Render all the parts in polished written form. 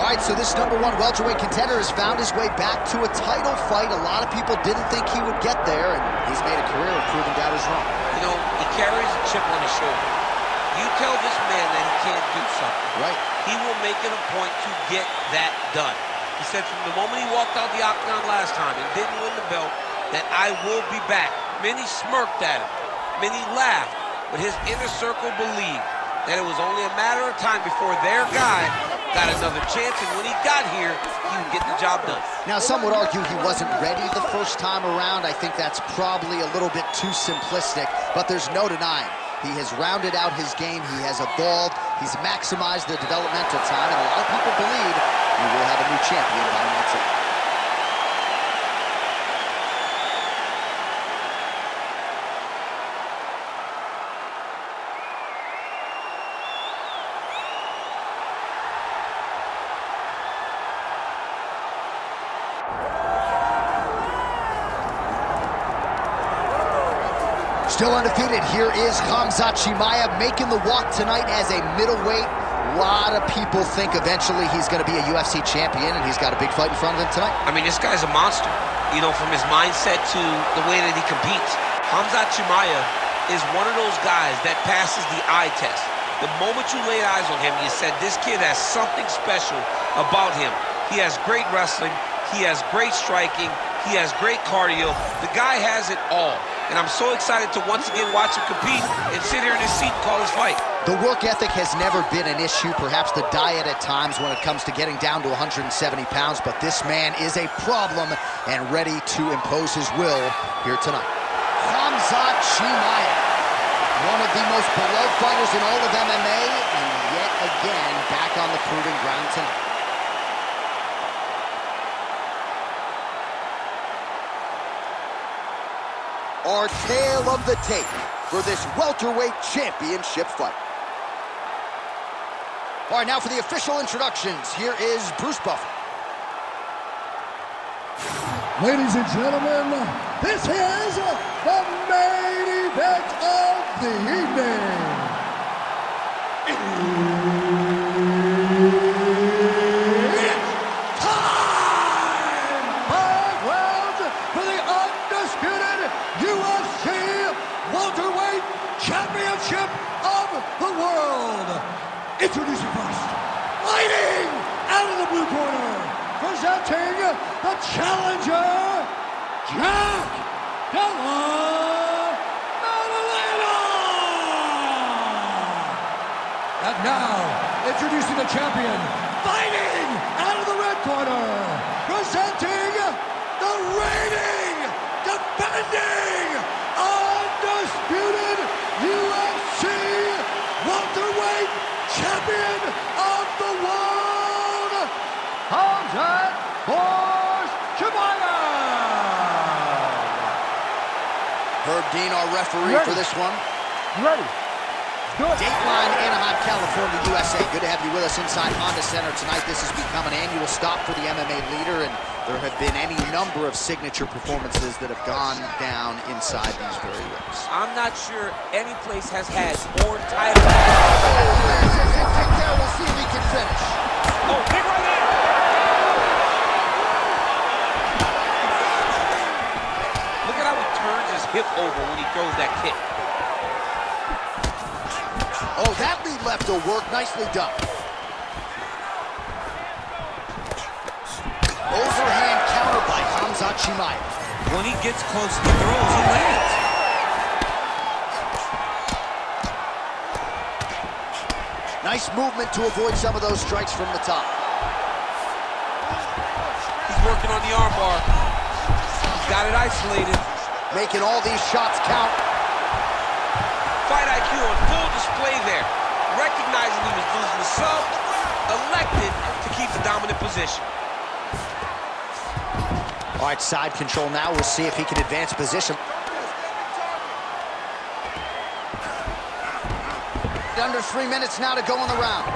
right, so this #1 welterweight contender has found his way back to a title fight. A lot of people didn't think he would get there, and he's made a career of proving doubters wrong. You know, he carries a chip on his shoulder. You tell this man that he can't do something. Right. He will make it a point to get that done. He said from the moment he walked out the octagon last time and didn't win the belt, that I will be back. Many smirked at him. Many laughed. But his inner circle believed that it was only a matter of time before their guy got another chance, and when he got here, he would get the job done. Now, some would argue he wasn't ready the first time around. I think that's probably a little bit too simplistic, but there's no denying. He has rounded out his game, he has evolved, he's maximized the developmental time, and a lot of people believe he will have a new champion by next year. Still undefeated, here is Khamzat Chimaev making the walk tonight as a middleweight. A lot of people think eventually he's going to be a UFC champion, and he's got a big fight in front of him tonight. I mean, this guy's a monster. You know, from his mindset to the way that he competes. Khamzat Chimaev is one of those guys that passes the eye test. The moment you laid eyes on him, you said, this kid has something special about him. He has great wrestling. He has great striking. He has great cardio. The guy has it all. And I'm so excited to once again watch him compete and sit here in his seat and call his fight. The work ethic has never been an issue, perhaps the diet at times when it comes to getting down to 170 pounds, but this man is a problem and ready to impose his will here tonight. Khamzat Chimaev, one of the most beloved fighters in all of MMA, and yet again back on the proving ground tonight. Our tale of the tape for this welterweight championship fight. All right, now for the official introductions, here is Bruce Buffer. Ladies and gentlemen, this is the main event of the evening. It's time! 5 rounds for the undisputed UFC welterweight championship of the world. Introducing first, fighting out of the blue corner, presenting the challenger, Della Maddalena. And now, introducing the champion, fighting out of the red corner, presenting the reigning, defending, undisputed UFC welterweight champion of the world, Khamzat Chimaev. Herb Dean, our referee for this one. You ready? Good. Dateline, Anaheim, California, USA. Good to have you with us inside Honda Center tonight. This has become an annual stop for the MMA leader, and there have been any number of signature performances that have gone down inside these very rings. I'm not sure any place has had more titles. We'll see if he can finish. Oh, big right there! Look at how he turns his hip over when he throws that kick. Oh, that lead left will work. Nicely done. Overhand counter by Khamzat Chimaev. When he gets close to the throws, he lands. Nice movement to avoid some of those strikes from the top. He's working on the arm bar. He's got it isolated. Making all these shots count. Fight IQ on full display there. Recognizing he was losing the sub, elected to keep the dominant position. All right, side control now. We'll see if he can advance position. Under 3 minutes now to go in the round.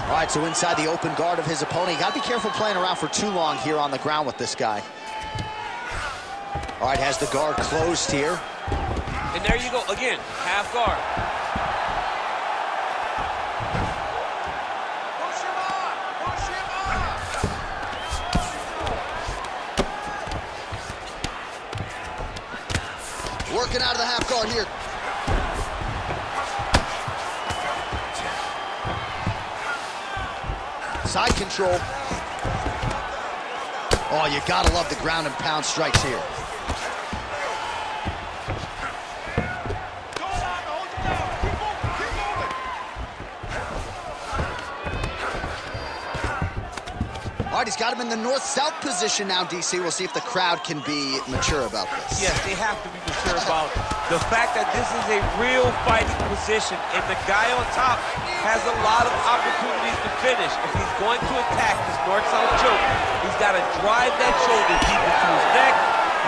All right, so inside the open guard of his opponent. You got to be careful playing around for too long here on the ground with this guy. All right, has the guard closed here. And there you go, again, half guard. working out of the half guard here. Side control. Oh, you gotta love the ground and pound strikes here. All right, he's got him in the north-south position now, DC. We'll see if the crowd can be mature about this. Yes, they have to be mature about the fact that this is a real fighting position, and the guy on top has a lot of opportunities to finish. If he's going to attack this north-south choke, he's got to drive that shoulder deep into his neck,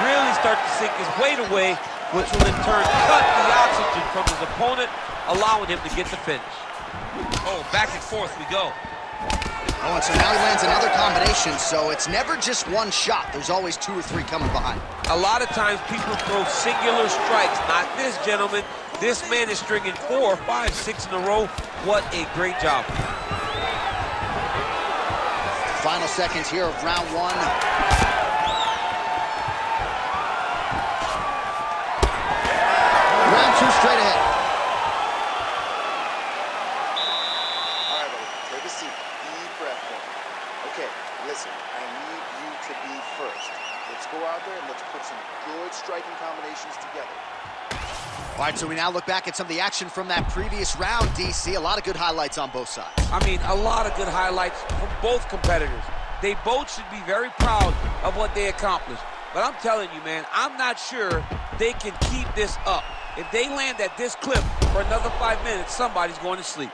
really start to sink his weight away, which will in turn cut the oxygen from his opponent, allowing him to get the finish. Oh, back and forth we go. Oh, and so now he lands another combination, so it's never just one shot. There's always 2 or 3 coming behind. A lot of times people throw singular strikes. Not this gentleman. This man is stringing 4, 5, 6 in a row. What a great job. Final seconds here of round 1. Round 2 straight ahead. All right, buddy, take a seat. Deep breath in. Okay, listen, I need you to be first. Let's go out there and let's put some good striking combinations together. All right, so we now look back at some of the action from that previous round, DC. A lot of good highlights on both sides. I mean, a lot of good highlights from both competitors. They both should be very proud of what they accomplished. But I'm telling you, man, I'm not sure they can keep this up. If they land at this clip for another 5 minutes, somebody's going to sleep.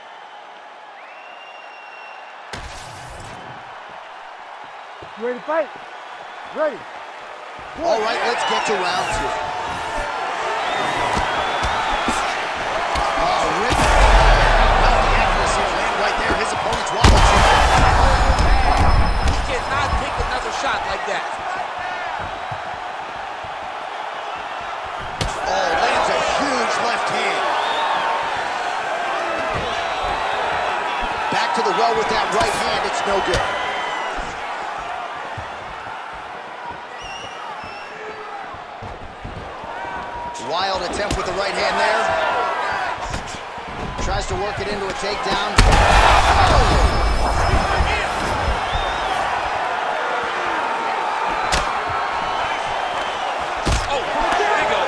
You ready to fight? Ready. All right, let's get to round 2. Oh, Rick. Well, the accuracy of land right there. His opponent's wobbled. He cannot take another shot like that. Oh, lands a huge left hand. Back to the well with that right hand. It's no good. Wild attempt with the right hand there. Tries to work it into a takedown. Oh, there you go.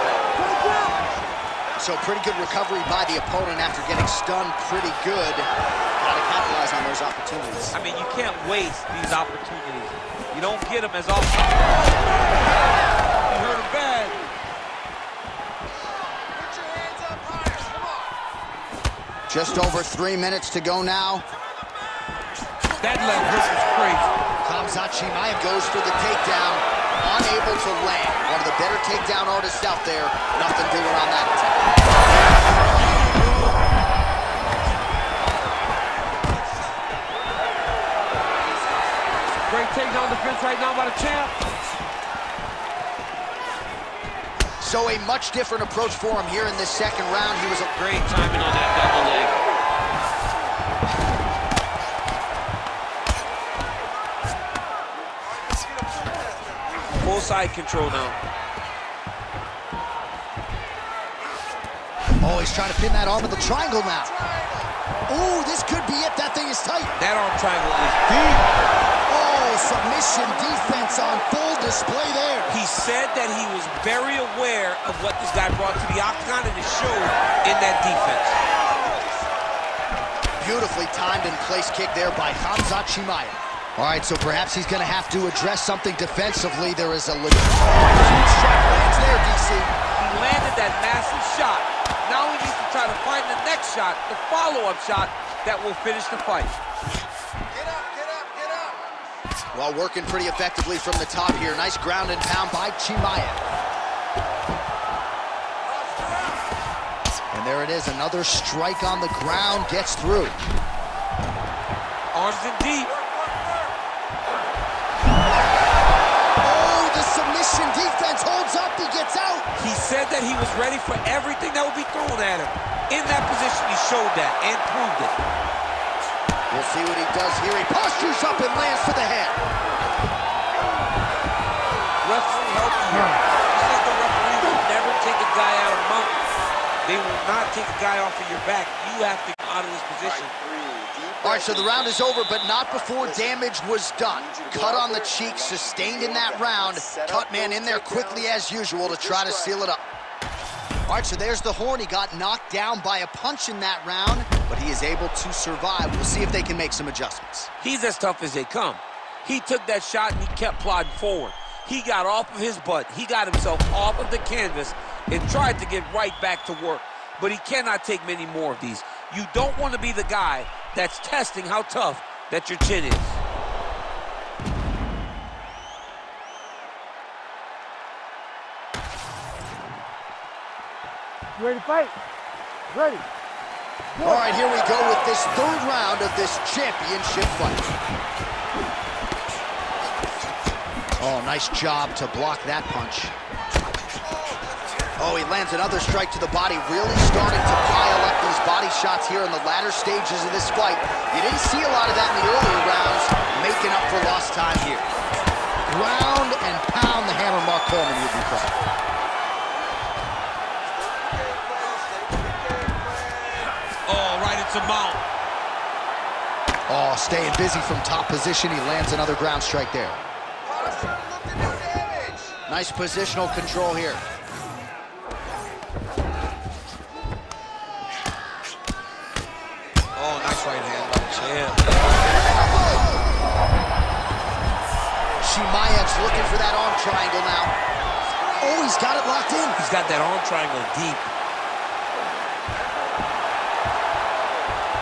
So pretty good recovery by the opponent after getting stunned pretty good. Got to capitalize on those opportunities. I mean, you can't waste these opportunities. You don't get them as often. You hurt him bad. Just over 3 minutes to go now. That left hook is crazy. Khamzat Chimaev goes for the takedown, unable to land. One of the better takedown artists out there. Nothing doing on that attempt. Great takedown defense right now by the champ. So a much different approach for him here in this second round. He was a Great timing on that double leg. Full side control now. Oh, he's trying to pin that arm in the triangle now. Ooh, this could be it. That thing is tight. That arm triangle is deep. Oh, submission defense on full display there. He said that he was very aware of what this guy brought to the octagon, and it showed in that defense. Beautifully timed and placed kick there by Khamzat Chimaev. All right, so perhaps he's going to have to address something defensively. There is a huge shot lands there, DC. He landed that massive shot. Now he needs to try to find the next shot, the follow-up shot that will finish the fight. Get up, get up, get up! Well, working pretty effectively from the top here. Nice ground and pound by Chimaev. And there it is, another strike on the ground, gets through. Arms in deep. Oh, the submission defense holds up, he gets out. He said that he was ready for everything that would be thrown at him. In that position, he showed that and proved it. We'll see what he does here. He postures up and lands to the head. Referee help here. He says the referee will never take a guy out of mountains. They will not take a guy off of your back. You have to get out of this position. All right, so the round is over, but not before damage was done. Cut on the cheek, sustained in that round. Cut man in there quickly as usual to try to seal it up. All right, so there's the horn. He got knocked down by a punch in that round, but he is able to survive. We'll see if they can make some adjustments. He's as tough as they come. He took that shot and he kept plodding forward. He got off of his butt. He got himself off of the canvas and tried to get right back to work. But he cannot take many more of these. You don't want to be the guy that's testing how tough that your chin is. You ready to fight? Ready. All right, here we go with this third round of this championship fight. Oh, nice job to block that punch. Oh, he lands another strike to the body, really starting to pile up these body shots here in the latter stages of this fight. You didn't see a lot of that in the earlier rounds, making up for lost time here. Ground and pound, the hammer Mark Coleman would be proud. Oh, right into mount. Oh, staying busy from top position. He lands another ground strike there. Nice positional control here. Oh, nice right hand. Yeah. Chimaev's looking for that arm triangle now. Oh, he's got it locked in. He's got that arm triangle deep.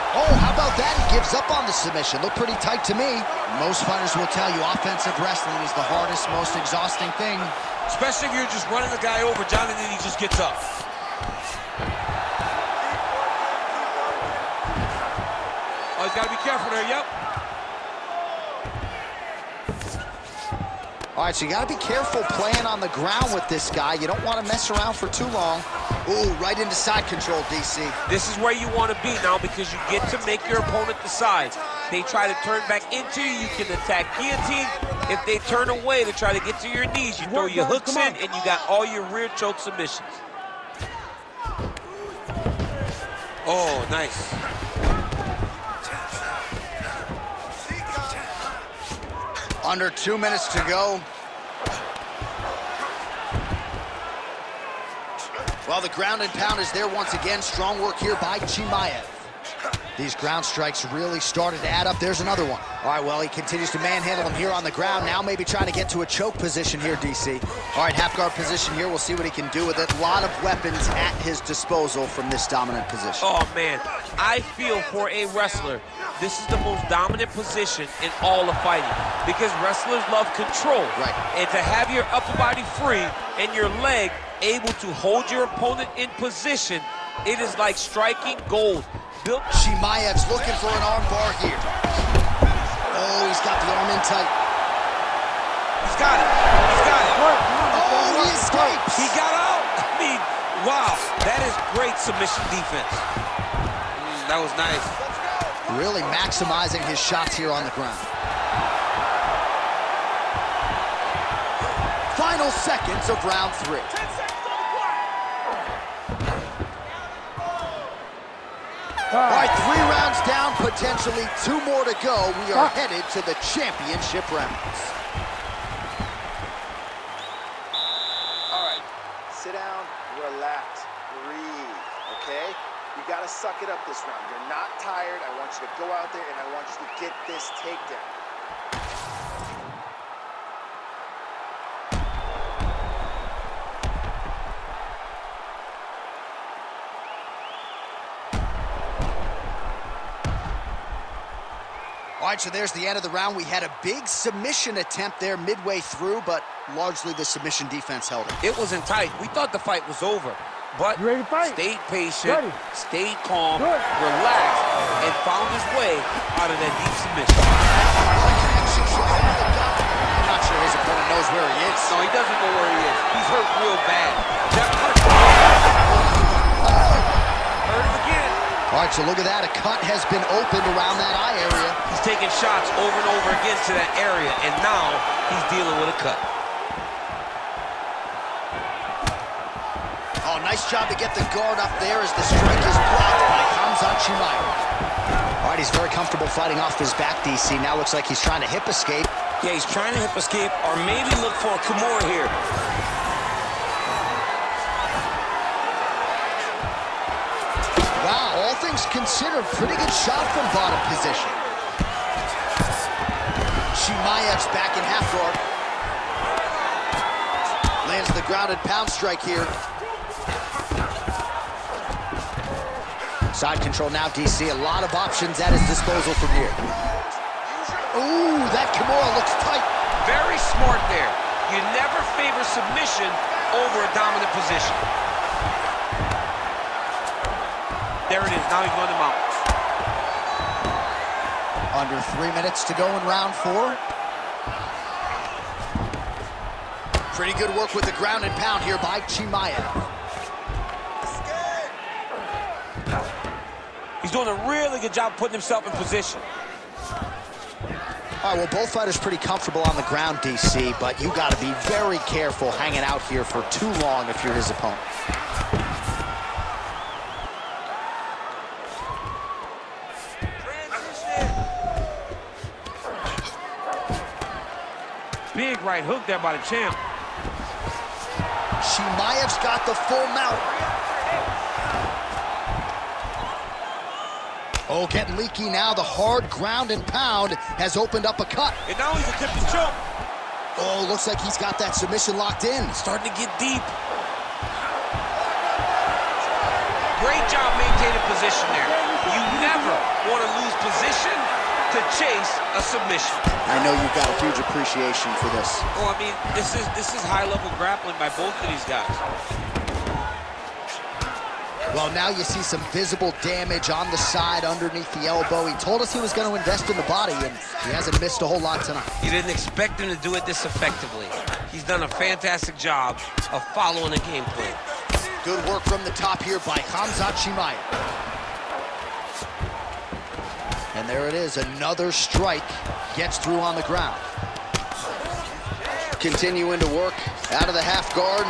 Oh, how about that? He gives up on the submission. Looked pretty tight to me. Most fighters will tell you offensive wrestling is the hardest, most exhausting thing. Especially if you're just running the guy over, John, and then he just gets up. Oh, he's got to be careful there, yep. All right, so you got to be careful playing on the ground with this guy. You don't want to mess around for too long. Ooh, right into side control, DC. This is where you want to be now because you get to make your opponent decide. They try to turn back into you, you can attack guillotine. If they turn away to try to get to your knees, you throw your hooks in and you got all your rear choke submissions. Oh, nice. Under 2 minutes to go. Well, the ground and pound is there once again. Strong work here by Chimaev. These ground strikes really started to add up. There's another one. All right, well, he continues to manhandle him here on the ground. Now maybe trying to get to a choke position here, DC. All right, half guard position here. We'll see what he can do with it. A lot of weapons at his disposal from this dominant position. Oh, man. I feel for a wrestler, this is the most dominant position in all of fighting because wrestlers love control. Right. And to have your upper body free and your leg able to hold your opponent in position, it is like striking gold. Chimaev's looking for an arm bar here. Oh, he's got the arm in tight. He's got it. He's got it. Oh, he escapes. He got out. I mean, wow. That is great submission defense. That was nice. Really maximizing his shots here on the ground. Final seconds of round 3. All right, 3 rounds down, potentially 2 more to go. We are headed to the championship rounds. All right, sit down, relax, breathe, okay? You gotta suck it up this round. You're not tired. I want you to go out there and I want you to get this takedown. All right, so there's the end of the round. We had a big submission attempt there midway through, but largely the submission defense held it. It wasn't tight. We thought the fight was over, but stayed patient, stayed calm, relaxed, and found his way out of that deep submission. I'm not sure his opponent knows where he is. No, he doesn't know where he is. He's hurt real bad. That hurt him again. All right, so look at that. A cut has been opened around that eye area. He's taking shots over and over again to that area, and now he's dealing with a cut. Nice job to get the guard up there as the strike is blocked by Khamzat Chimaev. All right, he's very comfortable fighting off his back, DC. Now looks like he's trying to hip escape. Yeah, he's trying to hip escape or maybe look for a Kimura here. Wow, all things considered, pretty good shot from bottom position. Chimaev's back in half guard. Lands the grounded pound strike here. Side control now, DC. A lot of options at his disposal from here. Ooh, that Kimura looks tight. Very smart there. You never favor submission over a dominant position. There it is. Now he's going to mount. Under 3 minutes to go in round 4. Pretty good work with the ground and pound here by Chimaev. He's doing a really good job putting himself in position. All right, well, both fighters pretty comfortable on the ground, DC, but you got to be very careful hanging out here for too long if you're his opponent. Big right hook there by the champ. Chimaev's got the full mount. Oh, getting leaky now. The hard ground and pound has opened up a cut. And now he's attempting to choke. Oh, looks like he's got that submission locked in. Starting to get deep. Great job maintaining position there. You never want to lose position to chase a submission. I know you've got a huge appreciation for this. Oh, I mean, this is high-level grappling by both of these guys. Well, now you see some visible damage on the side underneath the elbow. He told us he was going to invest in the body, and he hasn't missed a whole lot tonight. You didn't expect him to do it this effectively. He's done a fantastic job of following the game plan. Good work from the top here by Khamzat Chimaev. And there it is, another strike gets through on the ground. Continuing to work out of the half guard.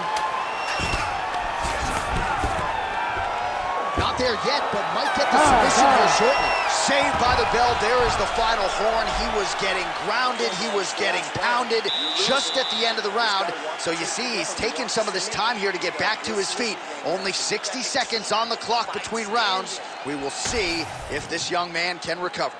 Not there yet, but might get the submission here shortly. Saved by the bell. There is the final horn. He was getting grounded. He was getting pounded just at the end of the round. So you see, he's taking some of this time here to get back to his feet. Only 60 seconds on the clock between rounds. We will see if this young man can recover.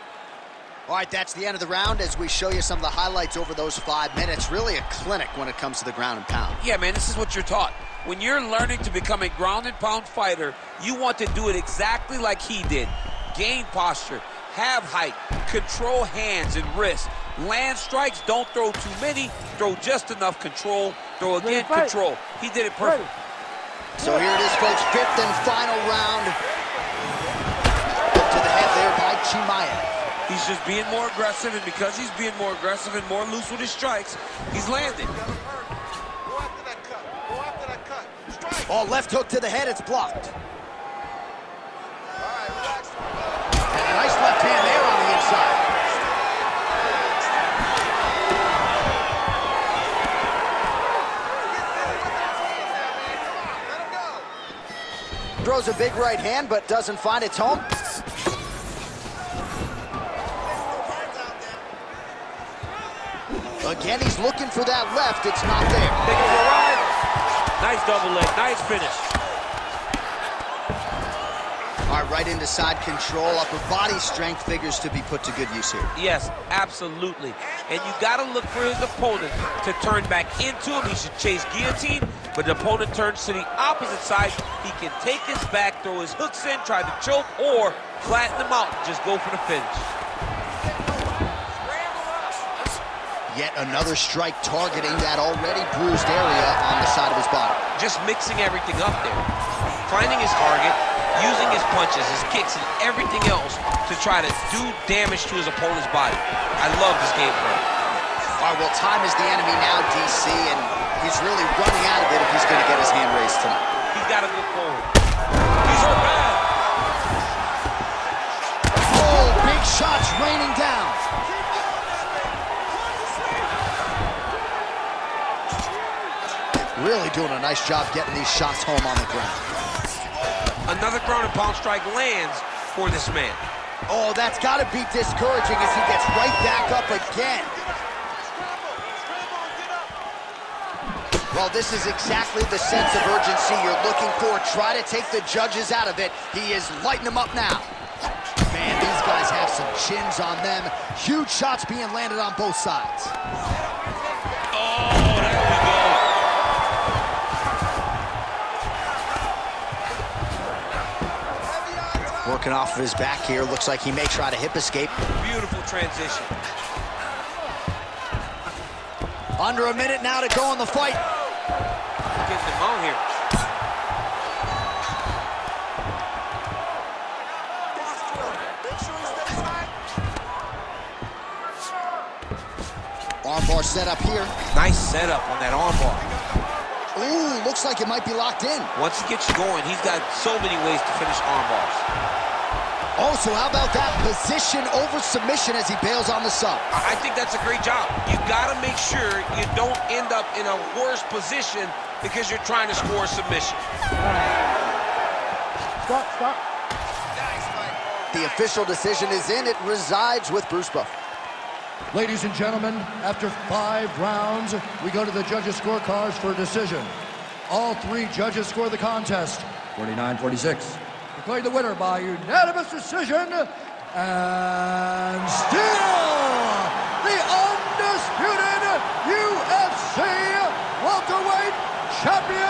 All right, that's the end of the round as we show you some of the highlights over those 5 minutes. Really a clinic when it comes to the ground and pound. Yeah, man, this is what you're taught. When you're learning to become a ground and pound fighter, you want to do it exactly like he did. Gain posture, have height, control hands and wrists. Land strikes, don't throw too many, throw just enough, control, throw again, control. He did it perfect. So here it is, folks, 5th and final round. Up to the head there by Chimaev. He's just being more aggressive, and because he's being more aggressive and more loose with his strikes, he's landing. Oh, left hook to the head, it's blocked. And a nice left hand there on the inside. Throws a big right hand, but doesn't find its home. Again, he's looking for that left. It's not there. Taking a ride. Nice double leg. Nice finish. All right, right into side control. Upper body strength figures to be put to good use here. Yes, absolutely. And you got to look for his opponent to turn back into him. He should chase guillotine, but the opponent turns to the opposite side. He can take his back, throw his hooks in, try to choke, or flatten him out and just go for the finish. Yet another strike targeting that already bruised area on the side of his body. Just mixing everything up there. Finding his target, using his punches, his kicks, and everything else to try to do damage to his opponent's body. I love this game plan. All right, well, time is the enemy now, DC, and he's really running out of it if he's going to get his hand raised tonight. He's got to go forward. He's hurt bad. Oh, big shots raining down. Really really doing a nice job getting these shots home on the ground. Another ground and pound strike lands for this man. Oh, that's got to be discouraging as he gets right back up again. Well, this is exactly the sense of urgency you're looking for. Try to take the judges out of it. He is lighting them up now. Man, these guys have some chins on them. Huge shots being landed on both sides. Oh, there we go. Working off of his back here. Looks like he may try to hip escape. Beautiful transition. Under a minute now to go in the fight. Getting him on here. Armbar set up here. Nice setup on that armbar. Ooh, looks like it might be locked in. Once he gets you going, he's got so many ways to finish armbars. Oh, so how about that position over submission as he bails on the sub? I think that's a great job. You got to make sure you don't end up in a worse position because you're trying to score a submission. Stop. The official decision is in. It resides with Bruce Buffer. Ladies and gentlemen, after 5 rounds, we go to the judges' scorecards for a decision. All 3 judges score the contest 49-46. Declared the winner by unanimous decision, and still the undisputed UFC welterweight champion,